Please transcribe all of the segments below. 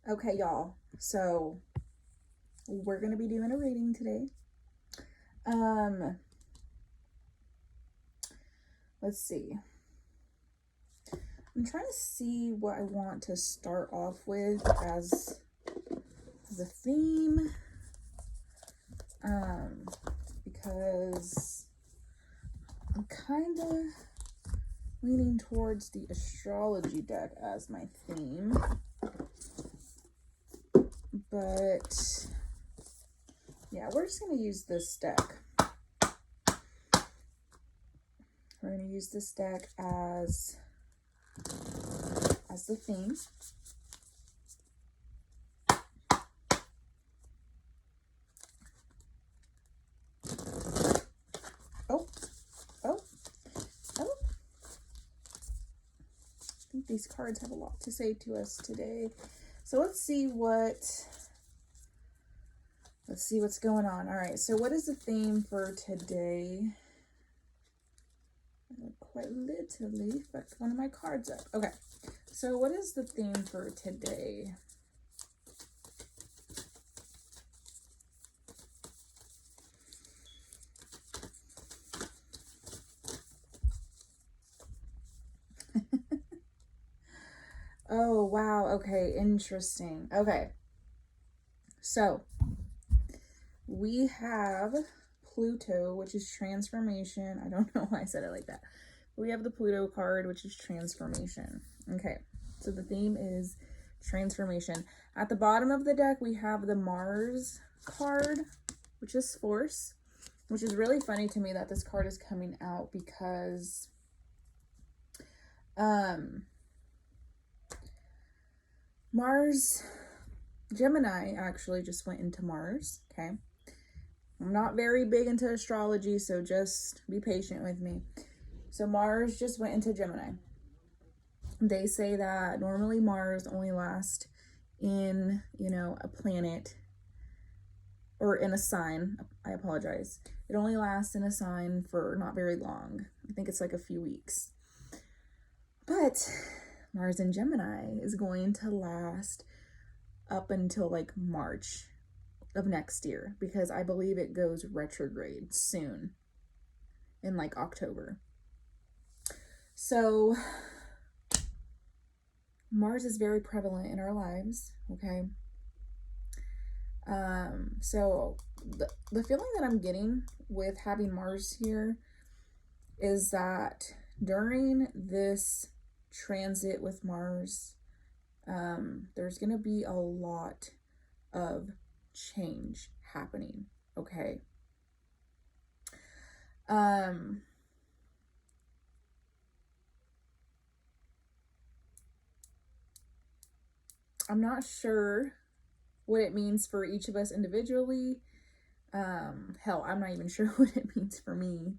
Okay, y'all. So we're gonna be doing a reading today. Um, let's see. I'm trying to see what I want to start off with as a theme. Because I'm kind of leaning towards the astrology deck as my theme. But yeah, we're just going to use this deck. We're going to use this deck as the theme. Oh. I think these cards have a lot to say to us today. So let's see what's going on. All right, so what is the theme for today? Quite literally fucked one of my cards up. Okay, so what is the theme for today? Oh, wow. Okay, interesting. Okay, so we have Pluto, which is transformation. I don't know why I said it like that. We have the Pluto card, which is transformation. Okay, so the theme is transformation. At the bottom of the deck, we have the Mars card, which is force, which is really funny to me that this card is coming out because Mars, Gemini actually just went into Mars, okay? I'm not very big into astrology, so just be patient with me. So Mars just went into Gemini. They say that normally Mars only lasts in, a planet or in a sign. I apologize. It only lasts in a sign for not very long. I think it's like a few weeks. But Mars in Gemini is going to last up until like March of next year, because I believe it goes retrograde soon in like October. So Mars is very prevalent in our lives, okay? So the feeling that I'm getting with having Mars here is that during this transit with Mars, there's gonna be a lot of change happening, okay? I'm not sure what it means for each of us individually. Hell, I'm not even sure what it means for me,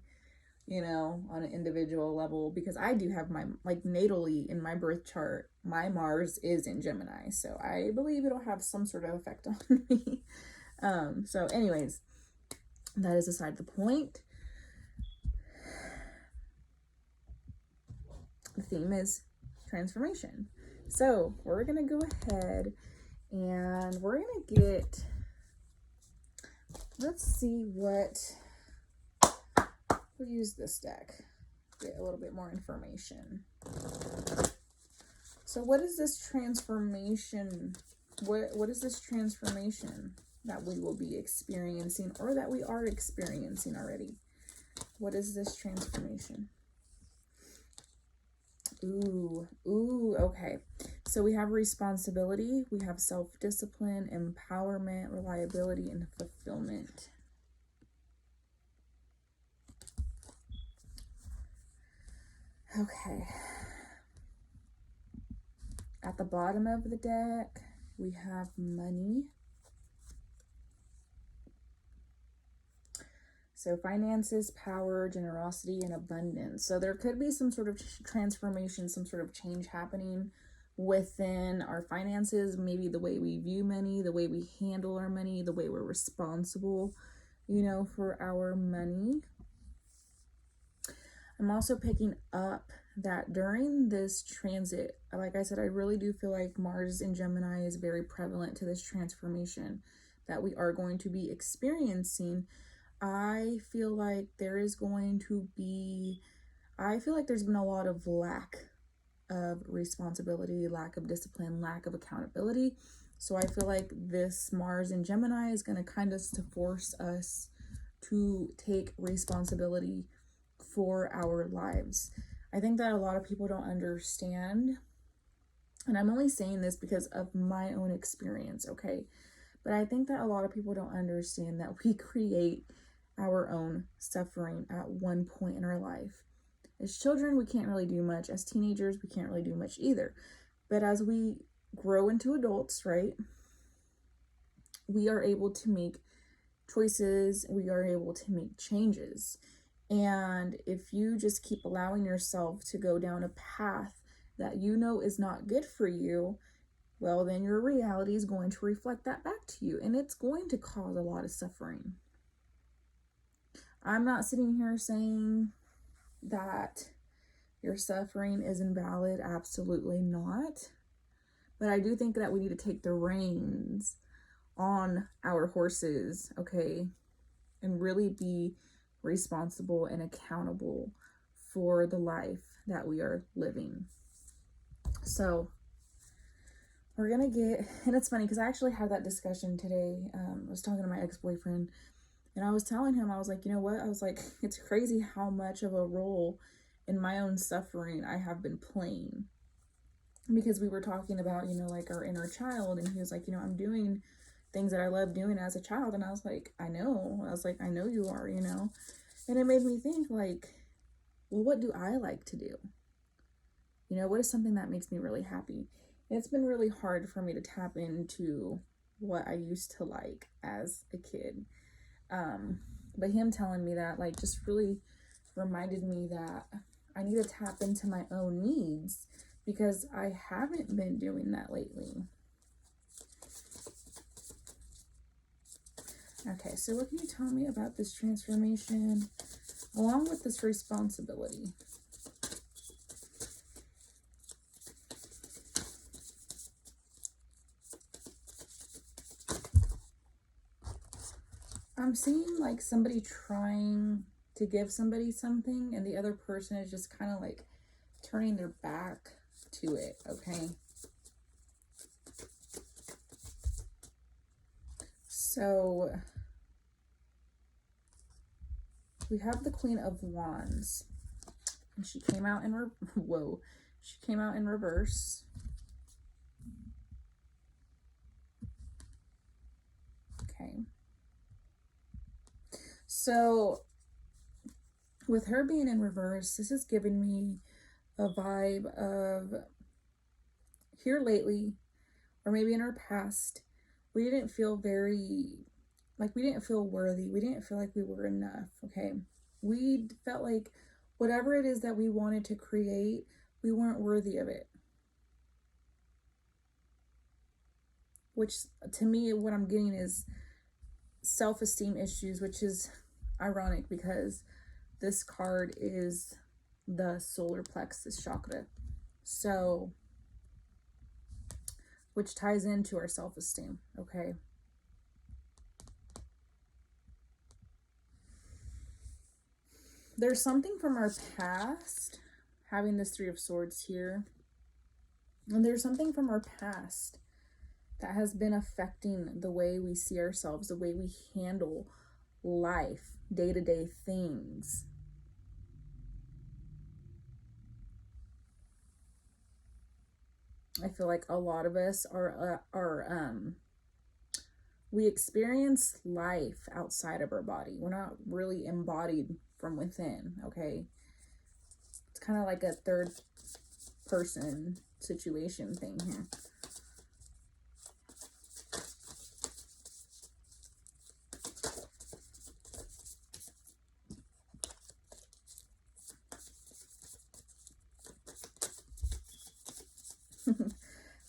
on an individual level, because I do have my, like, natally in my birth chart, my Mars is in Gemini, so I believe it'll have some sort of effect on me. So anyways, that is aside the point. The theme is transformation. So we're gonna go ahead and we're gonna get, let's see what, we'll use this deck, get a little bit more information. So what is this transformation? What is this transformation that we will be experiencing, or that we are experiencing already? What is this transformation? Ooh, okay. So we have responsibility, we have self-discipline, empowerment, reliability, and fulfillment. Okay. At the bottom of the deck, we have money. So finances, power, generosity, and abundance. So there could be some sort of transformation, some sort of change happening within our finances, maybe the way we view money, the way we handle our money, the way we're responsible, for our money. I'm also picking up that during this transit, like I said, I really do feel like Mars in Gemini is very prevalent to this transformation that we are going to be experiencing. I feel like there is going to be, I feel like there's been a lot of lack of responsibility, lack of discipline, lack of accountability. So I feel like this Mars in Gemini is going to kind of to force us to take responsibility for our lives. I think that a lot of people don't understand, and I'm only saying this because of my own experience, okay? But I think that a lot of people don't understand that we create our own suffering at one point in our life. As children, we can't really do much. As teenagers, we can't really do much either. But as we grow into adults, right, we are able to make choices, we are able to make changes. And if you just keep allowing yourself to go down a path that you know is not good for you, well, then your reality is going to reflect that back to you, and it's going to cause a lot of suffering. I'm not sitting here saying that your suffering is invalid. Absolutely not. But I do think that we need to take the reins on our horses, okay, and really be responsible and accountable for the life that we are living. So we're gonna get, and it's funny because I actually had that discussion today. I was talking to my ex-boyfriend, and I was telling him, I was like, you know what? I was like, it's crazy how much of a role in my own suffering I have been playing. Because we were talking about, you know, like our inner child, and he was like, you know, I'm doing things that I love doing as a child. And I was like, I know. I was like, I know you are, you know. And it made me think, like, well, what do I like to do? You know, what is something that makes me really happy? And it's been really hard for me to tap into what I used to like as a kid. But him telling me that, like, just really reminded me that I need to tap into my own needs, because I haven't been doing that lately. Okay, so what can you tell me about this transformation along with this responsibility? I'm seeing like somebody trying to give somebody something, and the other person is just kind of like turning their back to it, okay? So we have the Queen of Wands, and she came out in she came out in reverse. Okay. So with her being in reverse, this is giving me a vibe of here lately, or maybe in our past, we didn't feel very, like, we didn't feel worthy. We didn't feel like we were enough, okay? We felt like whatever it is that we wanted to create, we weren't worthy of it. Which, to me, what I'm getting is self-esteem issues, which is ironic because this card is the solar plexus chakra. So, which ties into our self-esteem, okay? There's something from our past, having this Three of Swords here, and there's something from our past that has been affecting the way we see ourselves, the way we handle life, day-to-day things. I feel like a lot of us we experience life outside of our body. We're not really embodied from within, okay? It's kind of like a third person situation thing here.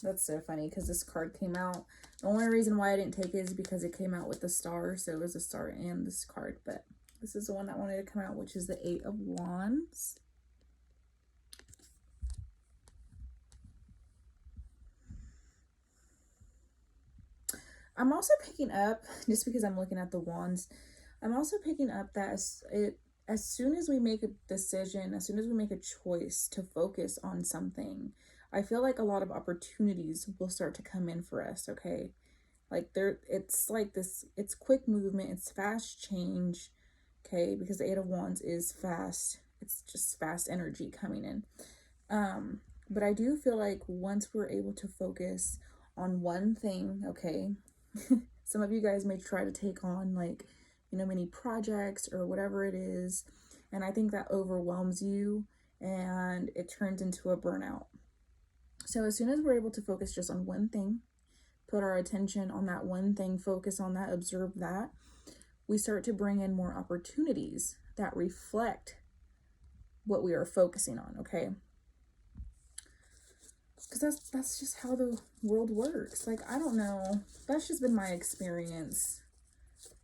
That's so funny because this card came out. The only reason why I didn't take it is because it came out with the star. So it was a star and this card. But this is the one that wanted to come out, which is the Eight of Wands. I'm also picking up, just because I'm looking at the wands, I'm also picking up that as soon as we make a decision, as soon as we make a choice to focus on something, I feel like a lot of opportunities will start to come in for us, okay? Like it's like this, it's quick movement, it's fast change, okay? Because the Eight of Wands is fast. It's just fast energy coming in. But I do feel like once we're able to focus on one thing, okay, some of you guys may try to take on like, many projects or whatever it is. And I think that overwhelms you and it turns into a burnout. So as soon as we're able to focus just on one thing, put our attention on that one thing, focus on that, observe that, we start to bring in more opportunities that reflect what we are focusing on, okay? Because that's just how the world works. Like, I don't know. That's just been my experience.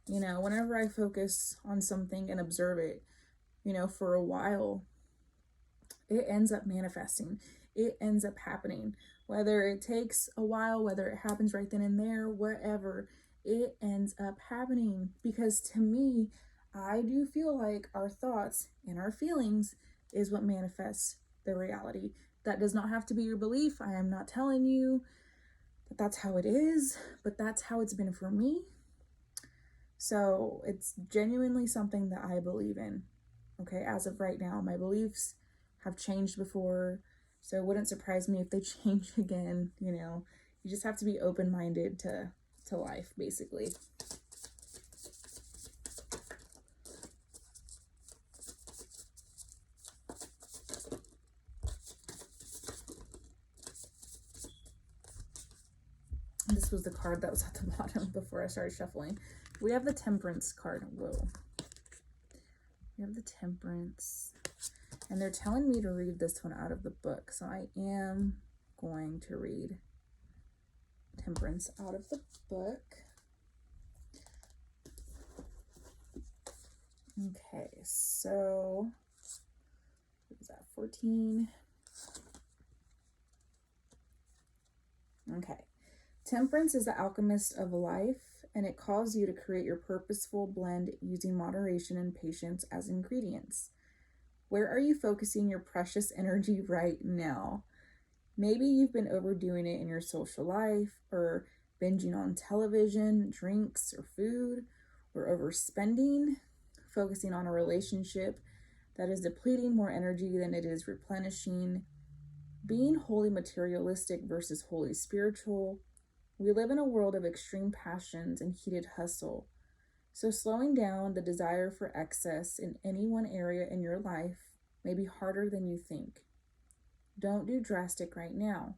Whenever I focus on something and observe it, for a while, it ends up manifesting. It ends up happening. Whether it takes a while, whether it happens right then and there, whatever, it ends up happening. Because to me, I do feel like our thoughts and our feelings is what manifests the reality. That does not have to be your belief. I am not telling you that that's how it is, but that's how it's been for me. So it's genuinely something that I believe in. Okay, as of right now, my beliefs have changed before, so it wouldn't surprise me if they change again. You just have to be open-minded to life, basically. This was the card that was at the bottom before I started shuffling. We have the Temperance card. Whoa. We have the Temperance. And they're telling me to read this one out of the book. So I am going to read Temperance out of the book. Okay, so what was that, 14? Okay. Temperance is the alchemist of life, and it calls you to create your purposeful blend using moderation and patience as ingredients. Where are you focusing your precious energy right now? Maybe you've been overdoing it in your social life, or binging on television, drinks, or food, or overspending, focusing on a relationship that is depleting more energy than it is replenishing, being wholly materialistic versus wholly spiritual. We live in a world of extreme passions and heated hustle. So slowing down the desire for excess in any one area in your life may be harder than you think. Don't do drastic right now.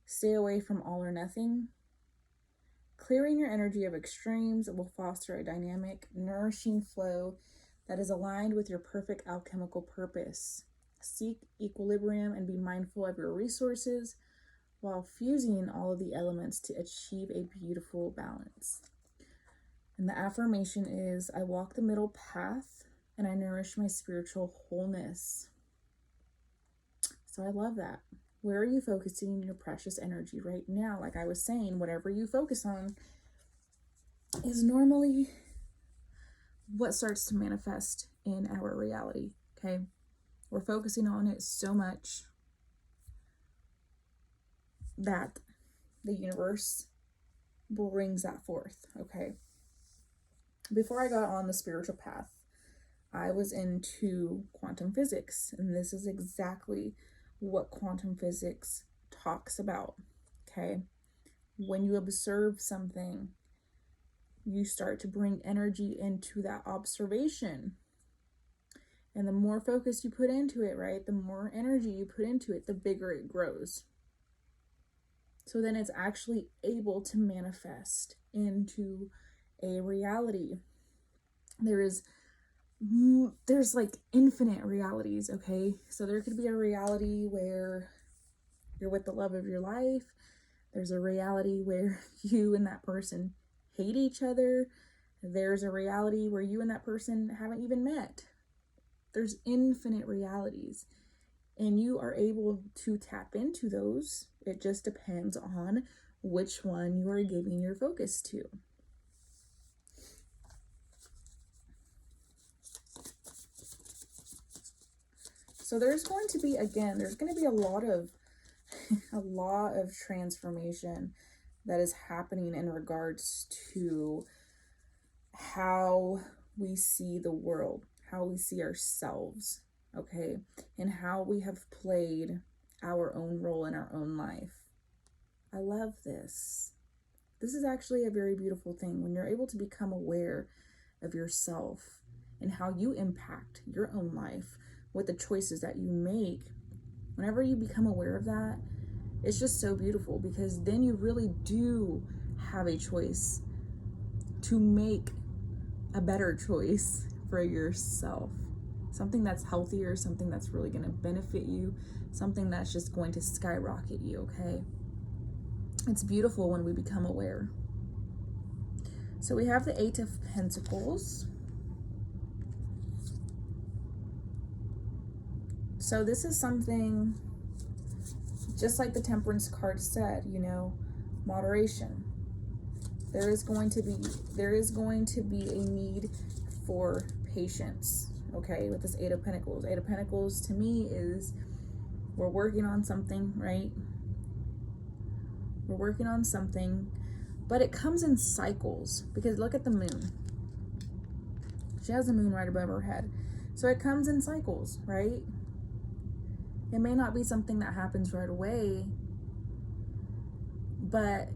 Stay away from all or nothing. Clearing your energy of extremes will foster a dynamic, nourishing flow that is aligned with your perfect alchemical purpose. Seek equilibrium and be mindful of your resources while fusing all of the elements to achieve a beautiful balance. And the affirmation is, I walk the middle path and I nourish my spiritual wholeness. So I love that. Where are you focusing your precious energy right now? Like I was saying, whatever you focus on is normally what starts to manifest in our reality, okay? We're focusing on it so much that the universe brings that forth, okay? Before I got on the spiritual path, I was into quantum physics, and this is exactly what quantum physics talks about, okay? When you observe something, you start to bring energy into that observation. And the more focus you put into it, right, the more energy you put into it, the bigger it grows. So then it's actually able to manifest into a reality. There's like infinite realities, okay? So there could be a reality where you're with the love of your life. There's a reality where you and that person hate each other. There's a reality where you and that person haven't even met. There's infinite realities, and you are able to tap into those. It just depends on which one you are giving your focus to. So there's going to be, again, there's going to be a lot of transformation that is happening in regards to how we see the world, how we see ourselves, okay, and how we have played our own role in our own life. I love this. This is actually a very beautiful thing when you're able to become aware of yourself and how you impact your own life with the choices that you make. Whenever you become aware of that, it's just so beautiful, because then you really do have a choice to make a better choice for yourself. Something that's healthier, something that's really going to benefit you, something that's just going to skyrocket you, okay? It's beautiful when we become aware. So we have the Eight of Pentacles. So this is something, just like the Temperance card said, you know, moderation. There is going to be a need for patience, okay, with this Eight of Pentacles. Eight of Pentacles to me is, we're working on something, right? We're working on something, but it comes in cycles, because look at the moon. She has the moon right above her head. So it comes in cycles, right? It may not be something that happens right away, but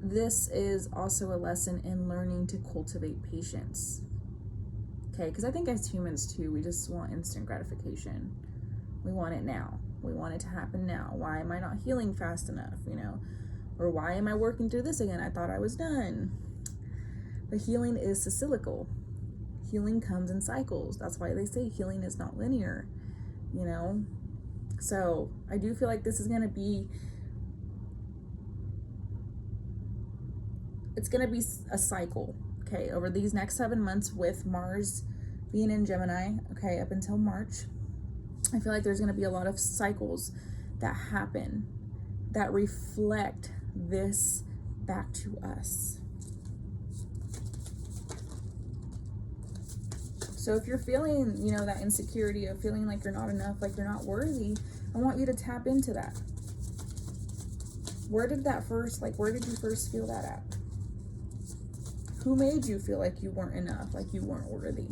this is also a lesson in learning to cultivate patience. Okay, because I think as humans too, we just want instant gratification. We want it now. We want it to happen now. Why am I not healing fast enough, you know? Or why am I working through this again? I thought I was done. But healing is cyclical. Healing comes in cycles. That's why they say healing is not linear, you know? So I do feel like this is going to be, it's going to be a cycle, okay, over these next 7 months, with Mars being in Gemini, okay, up until March. I feel like there's going to be a lot of cycles that happen that reflect this back to us. So if you're feeling, you know, that insecurity of feeling like you're not enough, like you're not worthy, I want you to tap into that. Where did you first feel that at? Who made you feel like you weren't enough, like you weren't worthy?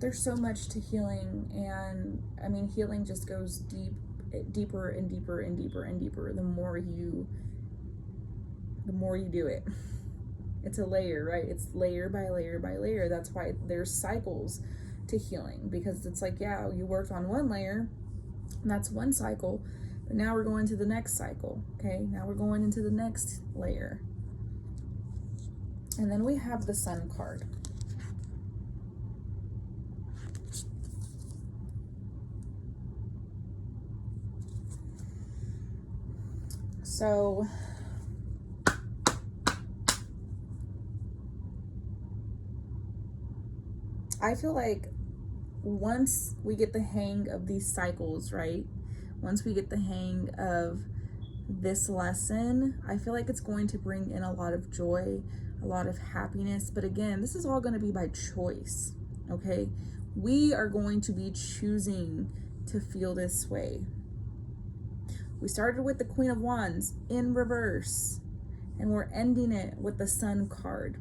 There's so much to healing, and I mean, healing just goes deeper and deeper and deeper and deeper the more you do it. It's a layer, right? It's layer by layer by layer. That's why there's cycles to healing, because it's like, yeah, you worked on one layer, and that's one cycle, but now we're going to the next cycle, okay? Now we're going into the next layer. And then we have the Sun card. So I feel like once we get the hang of these cycles, right? Once we get the hang of this lesson, I feel like it's going to bring in a lot of joy, a lot of happiness. But again, this is all going to be by choice, okay? We are going to be choosing to feel this way. We started with the Queen of Wands in reverse, and we're ending it with the Sun card.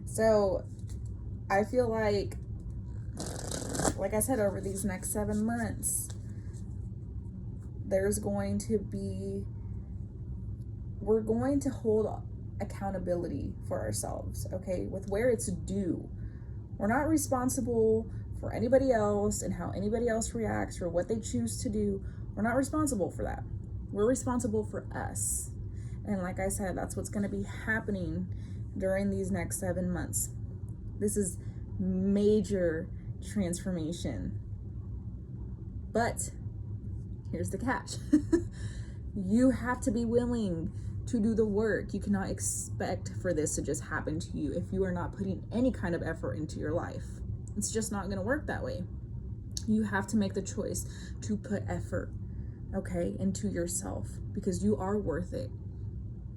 So I feel like I said, over these next 7 months, there's going to be, we're going to hold accountability for ourselves, okay, with where it's due. We're not responsible for anybody else and how anybody else reacts or what they choose to do. We're not responsible for that. We're responsible for us. And like I said, that's what's going to be happening during these next 7 months. This is major transformation. But here's the catch. You have to be willing to do the work. You cannot expect for this to just happen to you if you are not putting any kind of effort into your life. It's just not going to work that way. You have to make the choice to put effort, okay, into yourself, because you are worth it.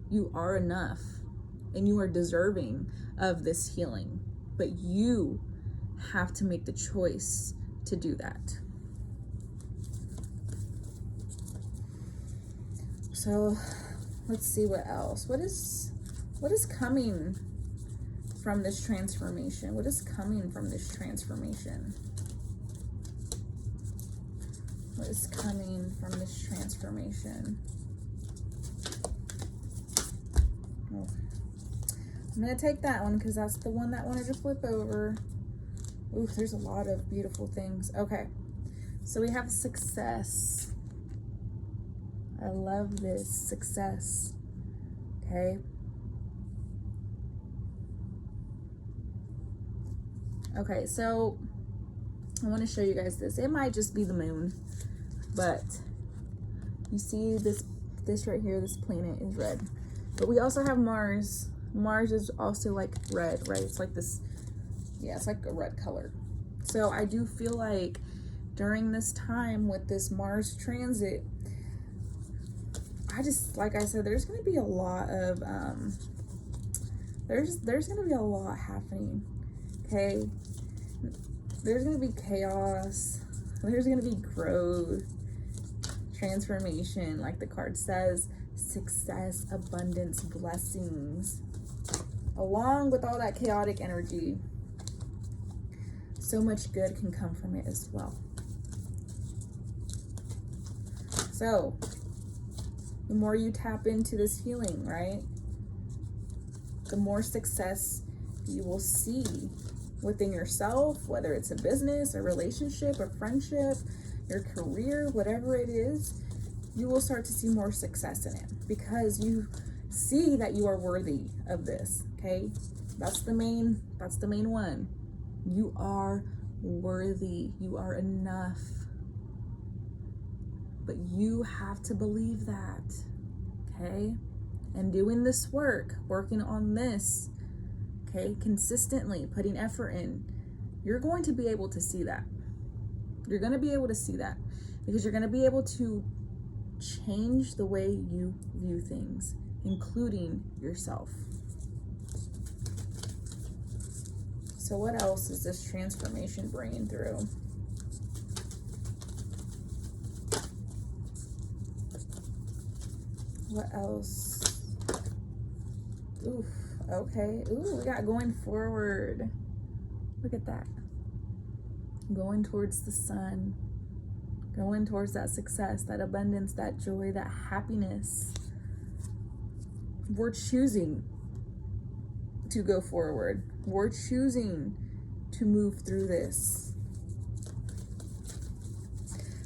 You are enough, and you are deserving of this healing. But you have to make the choice to do that. So let's see what else. What is coming from this transformation? What is coming from this transformation? What is coming from this transformation? Oh. I'm going to take that one because that's the one that wanted to flip over. Ooh, there's a lot of beautiful things. Okay, so we have success. I love this, success. Okay. Okay, so I want to show you guys this. It might just be the moon, but you see this right here, this planet is red. But we also have Mars. Mars is also like red, right? It's like this, yeah, it's like a red color. So I do feel like during this time with this Mars transit, I just, like I said, there's going to be a lot of, there's going to be a lot happening, okay? There's going to be chaos. There's going to be growth, transformation, like the card says, success, abundance, blessings, along with all that chaotic energy. So much good can come from it as well. So the more you tap into this healing, right, the more success you will see within yourself, whether it's a business, a relationship, a friendship, your career, whatever it is, you will start to see more success in it because you see that you are worthy of this, okay? That's the main one. You are worthy. You are enough. But you have to believe that, okay? And doing this work, working on this, okay, consistently, putting effort in, you're going to be able to see that. You're going to be able to see that because you're going to be able to change the way you view things, including yourself. So what else is this transformation bringing through? What else? Oof, okay. Ooh, we got going forward. Look at that. Going towards the sun. Going towards that success, that abundance, that joy, that happiness. We're choosing to go forward. We're choosing to move through this.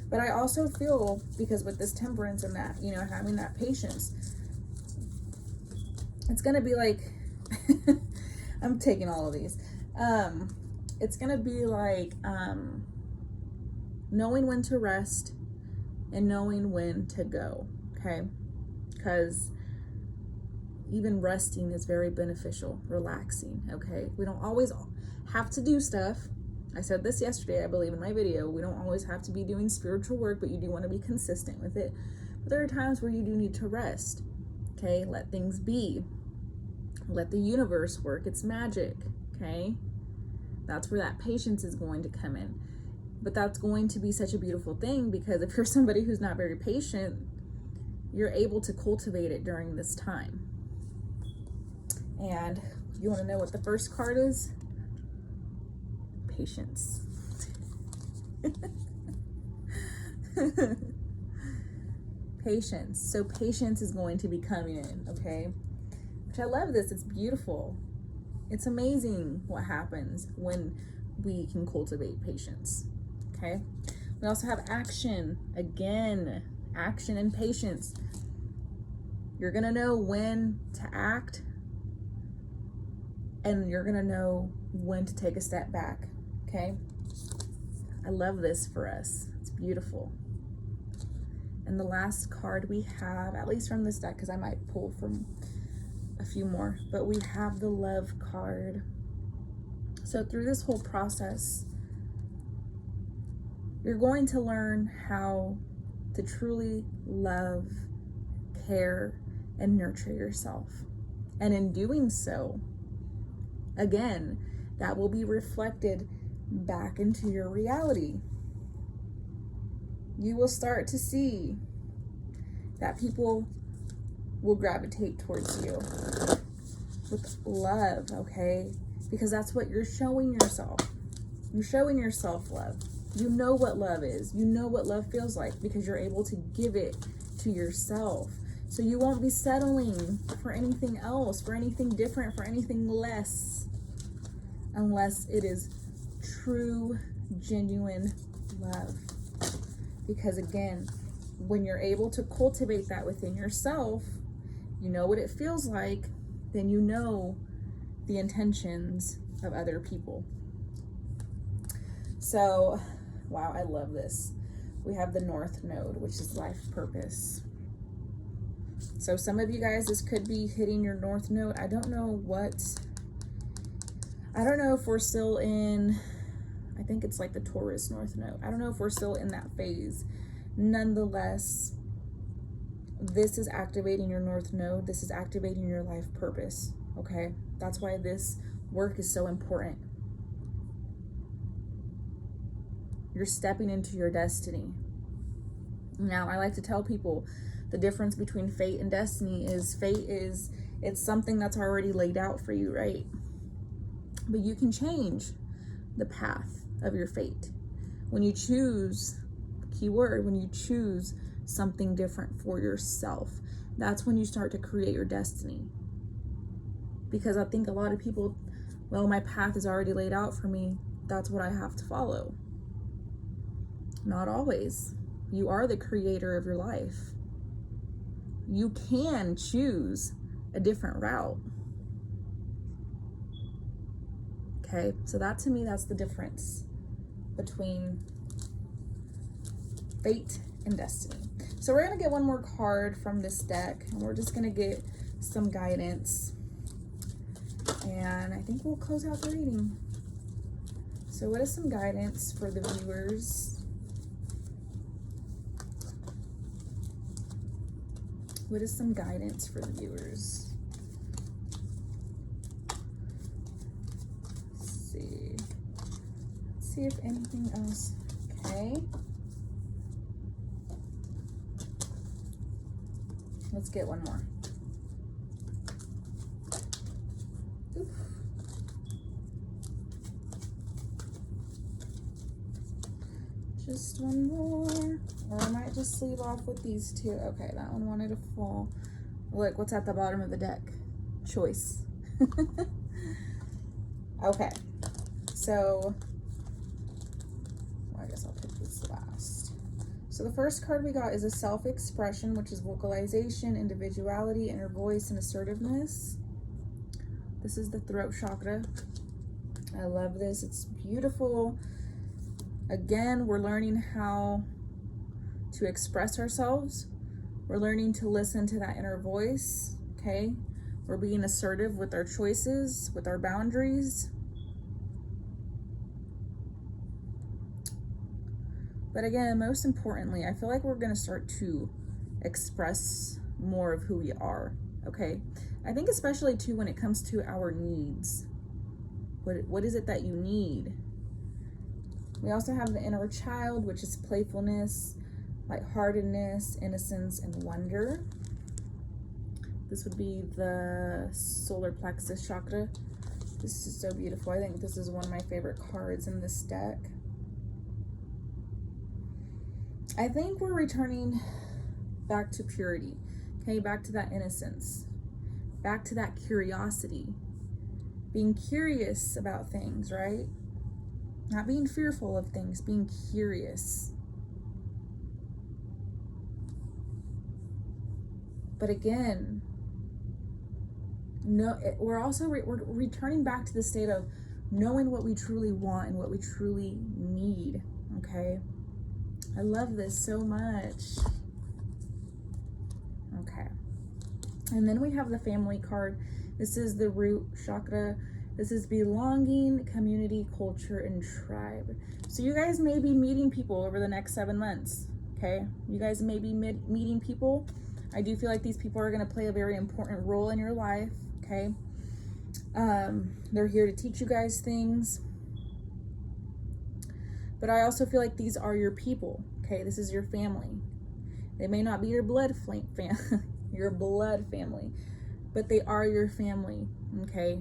But I also feel, because with this temperance and that, you know, having that patience, it's going to be like, I'm taking all of these. It's going to be like knowing when to rest and knowing when to go, okay? Because even resting is very beneficial, relaxing, okay? We don't always have to do stuff. I said this yesterday, I believe, in my video. We don't always have to be doing spiritual work, but you do want to be consistent with it. But there are times where you do need to rest, okay? Let things be. Let the universe work its magic, okay? That's where that patience is going to come in. But that's going to be such a beautiful thing because if you're somebody who's not very patient, you're able to cultivate it during this time. And you want to know what the first card is? Patience. Patience. So patience is going to be coming in, okay? Which I love this. It's beautiful. It's amazing what happens when we can cultivate patience, okay? We also have action. Again, action and patience. You're going to know when to act, and you're going to know when to take a step back, okay? I love this for us. It's beautiful. And the last card we have, at least from this deck, because I might pull from a few more, but we have the love card. So through this whole process, You're going to learn how to truly love, care, and nurture yourself. And in doing so, again, that will be reflected back into your reality. You will start to see that people will gravitate towards you with love, okay? Because that's what you're showing yourself. You're showing yourself love. You know what love is. You know what love feels like because you're able to give it to yourself. So you won't be settling for anything else, for anything different, for anything less, unless it is true, genuine love. Because again, when you're able to cultivate that within yourself, you know what it feels like, then you know the intentions of other people. So, wow, I love this. We have the North Node, which is life purpose. So some of you guys, this could be hitting your North Node. I don't know if we're still in, I think it's like the Taurus North Node. I don't know if we're still in that phase. Nonetheless, this is activating your North Node. This is activating your life purpose, okay? That's why this work is so important. You're stepping into your destiny. Now, I like to tell people the difference between fate and destiny is it's something that's already laid out for you, right? But you can change the path of your fate. When you choose, keyword, when you choose something different for yourself, that's when you start to create your destiny. Because I think a lot of people, well, my path is already laid out for me. That's what I have to follow. Not always. You are the creator of your life. You can choose a different route. Okay, so that to me, that's the difference between fate and destiny. So we're gonna get one more card from this deck, and we're just gonna get some guidance. And I think we'll close out the reading. So what is some guidance for the viewers? What is some guidance for the viewers? Let's see. Let's see if anything else. Okay. Let's get one more. Oof. Just one more. Or I might just leave off with these two. Okay, that one wanted to fall. Look, what's at the bottom of the deck? Choice. Okay, so well, I guess I'll pick this last. So the first card we got is a self-expression, which is vocalization, individuality, inner voice, and assertiveness. This is the throat chakra. I love this. It's beautiful. Again, we're learning how to express ourselves. We're learning to listen to that inner voice, okay? We're being assertive with our choices, with our boundaries. But again, most importantly, I feel like we're gonna start to express more of who we are, okay? I think especially too when it comes to our needs. What is it that you need? We also have the inner child, which is playfulness, lightheartedness, innocence, and wonder. This would be the solar plexus chakra. This is so beautiful. I think this is one of my favorite cards in this deck. I think we're returning back to purity, okay? Back to that innocence, back to that curiosity, being curious about things, right? Not being fearful of things, being curious. But again, no, we're also we're returning back to the state of knowing what we truly want and what we truly need, okay? I love this so much. Okay. And then we have the family card. This is the root chakra, This is belonging, community, culture, and tribe. So you guys may be meeting people over the next 7 months, okay? You guys may be meeting people. I do feel like these people are going to play a very important role in your life, okay? They're here to teach you guys things. But I also feel like these are your people, okay? This is your family. They may not be your blood your blood family, but they are your family, okay?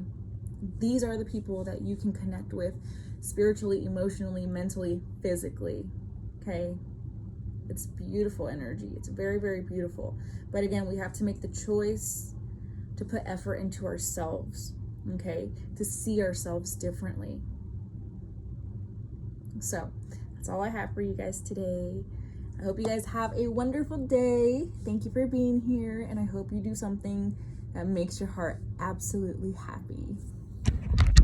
These are the people that you can connect with spiritually, emotionally, mentally, physically, okay? It's beautiful energy. It's very, very beautiful. But again, we have to make the choice to put effort into ourselves, okay? To see ourselves differently. So that's all I have for you guys today. I hope you guys have a wonderful day. Thank you for being here, and I hope you do something that makes your heart absolutely happy.